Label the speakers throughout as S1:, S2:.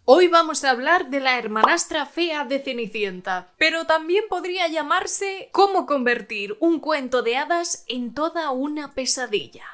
S1: Hoy vamos a hablar de la hermanastra fea de Cenicienta, pero también podría llamarse cómo convertir un cuento de hadas en toda una pesadilla.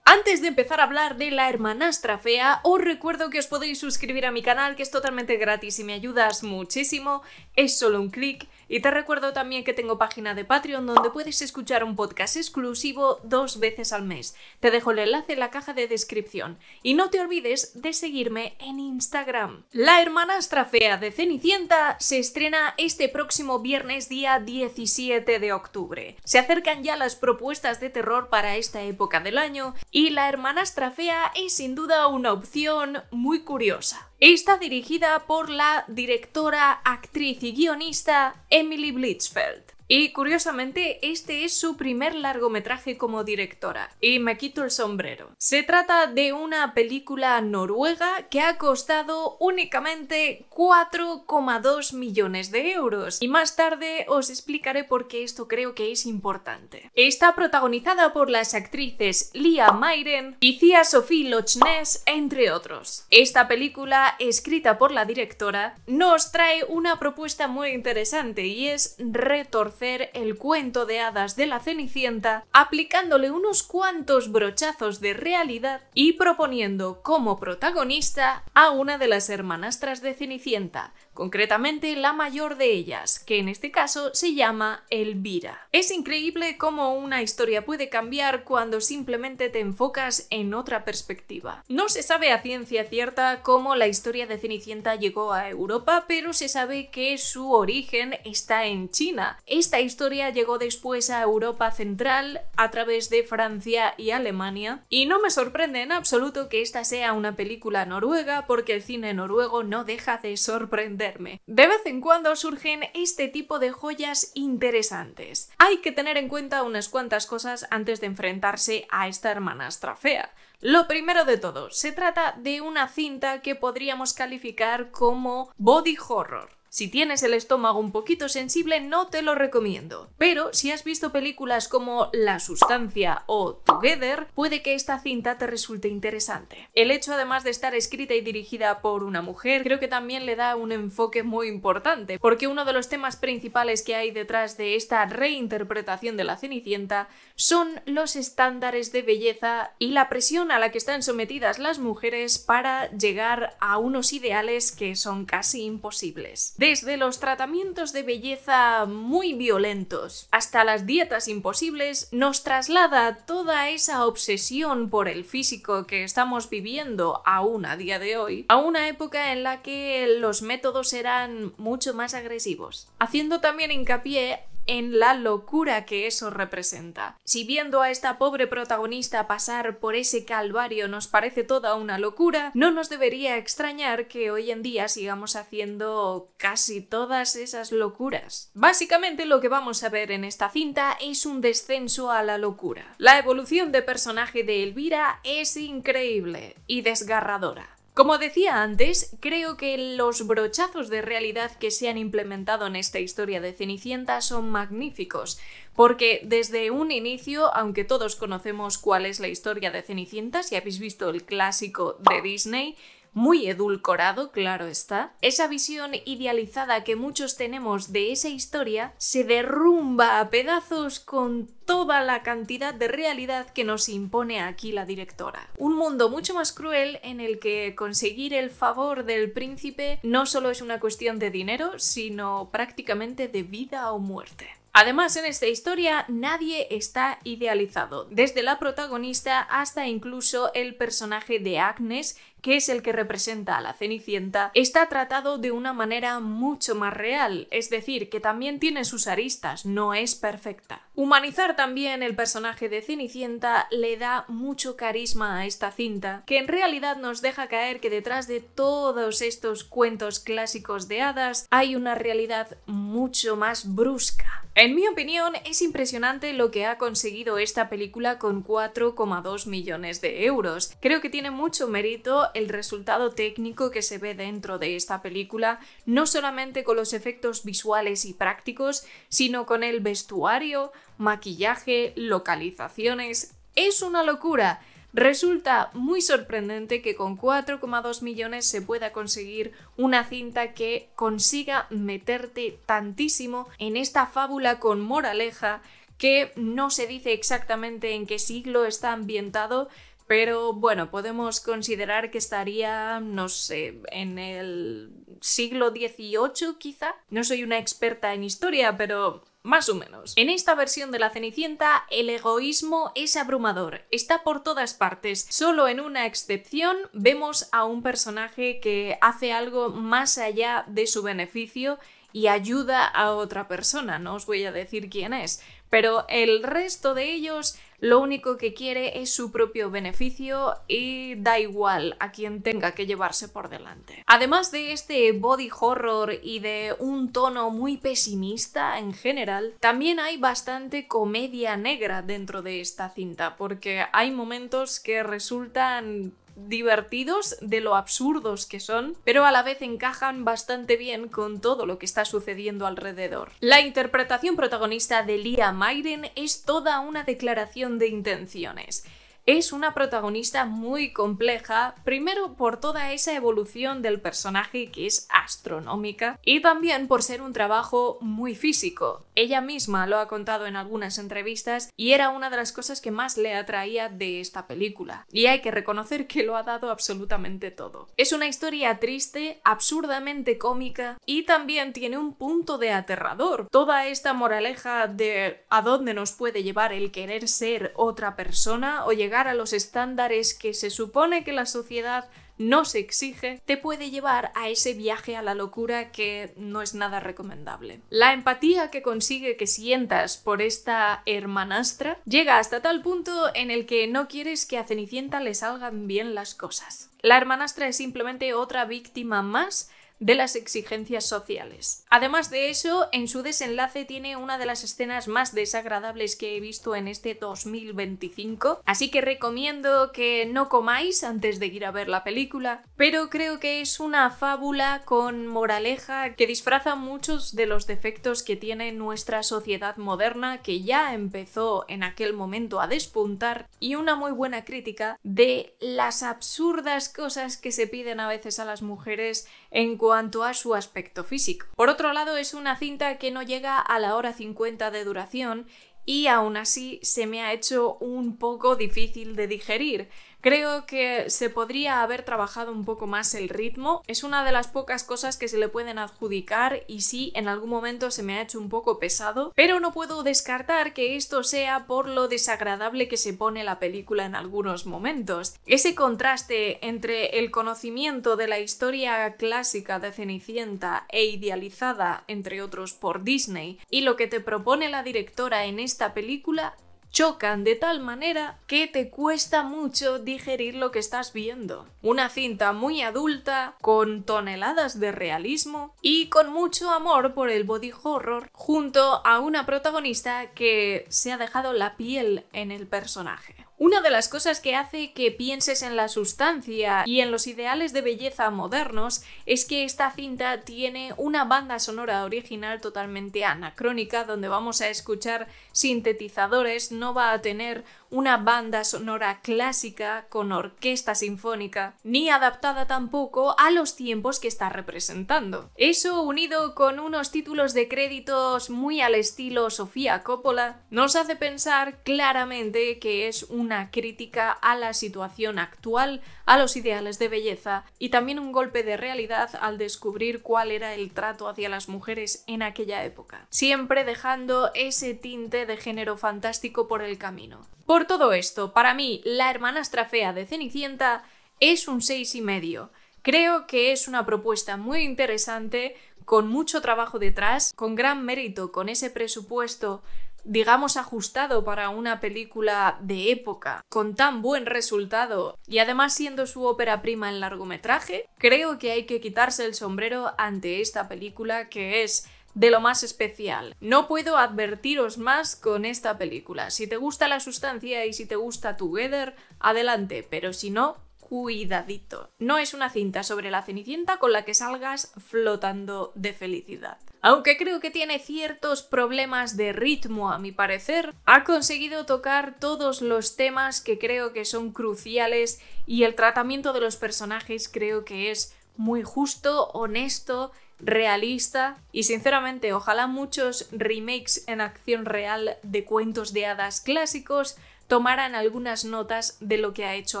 S1: Antes de empezar a hablar de la hermanastra fea, os recuerdo que os podéis suscribir a mi canal, que es totalmente gratis y me ayudas muchísimo, es solo un clic. Y te recuerdo también que tengo página de Patreon donde puedes escuchar un podcast exclusivo 2 veces al mes. Te dejo el enlace en la caja de descripción. Y no te olvides de seguirme en Instagram. La hermanastra fea de Cenicienta se estrena este próximo viernes día 17 de octubre. Se acercan ya las propuestas de terror para esta época del año y la hermanastra fea es sin duda una opción muy curiosa. Está dirigida por la directora, actriz y guionista Emily Blitzfeld. Y curiosamente, este es su primer largometraje como directora. Y me quito el sombrero. Se trata de una película noruega que ha costado únicamente 4,2 millones de euros. Y más tarde os explicaré por qué esto creo que es importante. Está protagonizada por las actrices Lia Mayren y Thea Sophie Lochnes, entre otros. Esta película, escrita por la directora, nos trae una propuesta muy interesante y es retorcer el cuento de hadas de la Cenicienta aplicándole unos cuantos brochazos de realidad y proponiendo como protagonista a una de las hermanastras de Cenicienta, concretamente la mayor de ellas, que en este caso se llama Elvira. Es increíble cómo una historia puede cambiar cuando simplemente te enfocas en otra perspectiva. No se sabe a ciencia cierta cómo la historia de Cenicienta llegó a Europa, pero se sabe que su origen está en China. Esta historia llegó después a Europa Central a través de Francia y Alemania, y no me sorprende en absoluto que esta sea una película noruega porque el cine noruego no deja de sorprenderme. De vez en cuando surgen este tipo de joyas interesantes. Hay que tener en cuenta unas cuantas cosas antes de enfrentarse a esta hermanastra fea. Lo primero de todo, se trata de una cinta que podríamos calificar como body horror. Si tienes el estómago un poquito sensible, no te lo recomiendo. Pero si has visto películas como La Sustancia o Together, puede que esta cinta te resulte interesante. El hecho, además de estar escrita y dirigida por una mujer, creo que también le da un enfoque muy importante, porque uno de los temas principales que hay detrás de esta reinterpretación de la Cenicienta son los estándares de belleza y la presión a la que están sometidas las mujeres para llegar a unos ideales que son casi imposibles. Desde los tratamientos de belleza muy violentos hasta las dietas imposibles, nos traslada toda esa obsesión por el físico que estamos viviendo aún a día de hoy a una época en la que los métodos eran mucho más agresivos, haciendo también hincapié en la locura que eso representa. Si viendo a esta pobre protagonista pasar por ese calvario nos parece toda una locura, no nos debería extrañar que hoy en día sigamos haciendo casi todas esas locuras. Básicamente lo que vamos a ver en esta cinta es un descenso a la locura. La evolución de personaje de Elvira es increíble y desgarradora. Como decía antes, creo que los brochazos de realidad que se han implementado en esta historia de Cenicienta son magníficos, porque desde un inicio, aunque todos conocemos cuál es la historia de Cenicienta, si habéis visto el clásico de Disney, muy edulcorado, claro está, esa visión idealizada que muchos tenemos de esa historia se derrumba a pedazos con toda la cantidad de realidad que nos impone aquí la directora. Un mundo mucho más cruel en el que conseguir el favor del príncipe no solo es una cuestión de dinero, sino prácticamente de vida o muerte. Además, en esta historia nadie está idealizado, desde la protagonista hasta incluso el personaje de Agnes, que es el que representa a la Cenicienta, está tratado de una manera mucho más real, es decir, que también tiene sus aristas, no es perfecta. Humanizar también el personaje de Cenicienta le da mucho carisma a esta cinta, que en realidad nos deja caer que detrás de todos estos cuentos clásicos de hadas hay una realidad mucho más brusca. En mi opinión, es impresionante lo que ha conseguido esta película con 4,2 millones de euros. Creo que tiene mucho mérito el resultado técnico que se ve dentro de esta película, no solamente con los efectos visuales y prácticos, sino con el vestuario, maquillaje, localizaciones. ¡Es una locura! Resulta muy sorprendente que con 4,2 millones se pueda conseguir una cinta que consiga meterte tantísimo en esta fábula con moraleja que no se dice exactamente en qué siglo está ambientado, pero bueno, podemos considerar que estaría, no sé, en el siglo XVIII quizá. No soy una experta en historia, pero más o menos. En esta versión de La Cenicienta, el egoísmo es abrumador, está por todas partes. Solo en una excepción vemos a un personaje que hace algo más allá de su beneficio y ayuda a otra persona. No os voy a decir quién es, pero el resto de ellos lo único que quiere es su propio beneficio y da igual a quien tenga que llevarse por delante. Además de este body horror y de un tono muy pesimista en general, también hay bastante comedia negra dentro de esta cinta, porque hay momentos que resultan divertidos de lo absurdos que son, pero a la vez encajan bastante bien con todo lo que está sucediendo alrededor. La interpretación protagonista de Lia Mayren es toda una declaración de intenciones. Es una protagonista muy compleja, primero por toda esa evolución del personaje que es astronómica y también por ser un trabajo muy físico. Ella misma lo ha contado en algunas entrevistas y era una de las cosas que más le atraía de esta película. Y hay que reconocer que lo ha dado absolutamente todo. Es una historia triste, absurdamente cómica y también tiene un punto de aterrador. Toda esta moraleja de a dónde nos puede llevar el querer ser otra persona o llegar a los estándares que se supone que la sociedad nos exige, te puede llevar a ese viaje a la locura que no es nada recomendable. La empatía que consigue que sientas por esta hermanastra llega hasta tal punto en el que no quieres que a Cenicienta le salgan bien las cosas. La hermanastra es simplemente otra víctima más de las exigencias sociales. Además de eso, en su desenlace tiene una de las escenas más desagradables que he visto en este 2025, así que recomiendo que no comáis antes de ir a ver la película, pero creo que es una fábula con moraleja que disfraza muchos de los defectos que tiene nuestra sociedad moderna, que ya empezó en aquel momento a despuntar, y una muy buena crítica de las absurdas cosas que se piden a veces a las mujeres en cuanto a su aspecto físico. Por otro lado, es una cinta que no llega a la hora 50 de duración y aún así se me ha hecho un poco difícil de digerir. Creo que se podría haber trabajado un poco más el ritmo. Es una de las pocas cosas que se le pueden adjudicar y sí, en algún momento se me ha hecho un poco pesado, pero no puedo descartar que esto sea por lo desagradable que se pone la película en algunos momentos. Ese contraste entre el conocimiento de la historia clásica de Cenicienta e idealizada, entre otros, por Disney, y lo que te propone la directora en esta película chocan de tal manera que te cuesta mucho digerir lo que estás viendo. Una cinta muy adulta, con toneladas de realismo y con mucho amor por el body horror, junto a una protagonista que se ha dejado la piel en el personaje. Una de las cosas que hace que pienses en la sustancia y en los ideales de belleza modernos es que esta cinta tiene una banda sonora original totalmente anacrónica, donde vamos a escuchar sintetizadores, no va a tener una banda sonora clásica con orquesta sinfónica, ni adaptada tampoco a los tiempos que está representando. Eso, unido con unos títulos de créditos muy al estilo Sofía Coppola, nos hace pensar claramente que es una crítica a la situación actual, a los ideales de belleza y también un golpe de realidad al descubrir cuál era el trato hacia las mujeres en aquella época, siempre dejando ese tinte de género fantástico por el camino. Por todo esto, para mí, La hermanastra fea de Cenicienta es un 6,5. Creo que es una propuesta muy interesante, con mucho trabajo detrás, con gran mérito, con ese presupuesto, digamos, ajustado para una película de época, con tan buen resultado y además siendo su ópera prima en largometraje. Creo que hay que quitarse el sombrero ante esta película, que es de lo más especial. No puedo advertiros más con esta película. Si te gusta la sustancia y si te gusta Together, adelante, pero si no, cuidadito. No es una cinta sobre la Cenicienta con la que salgas flotando de felicidad. Aunque creo que tiene ciertos problemas de ritmo a mi parecer, ha conseguido tocar todos los temas que creo que son cruciales y el tratamiento de los personajes creo que es muy justo, honesto, realista y sinceramente ojalá muchos remakes en acción real de cuentos de hadas clásicos tomaran algunas notas de lo que ha hecho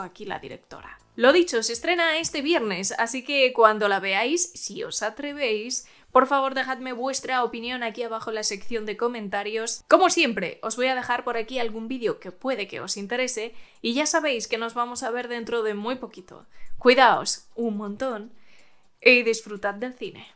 S1: aquí la directora. Lo dicho, se estrena este viernes, así que cuando la veáis, si os atrevéis, por favor dejadme vuestra opinión aquí abajo en la sección de comentarios. Como siempre, os voy a dejar por aquí algún vídeo que puede que os interese y ya sabéis que nos vamos a ver dentro de muy poquito. Cuidaos un montón y disfrutad del cine.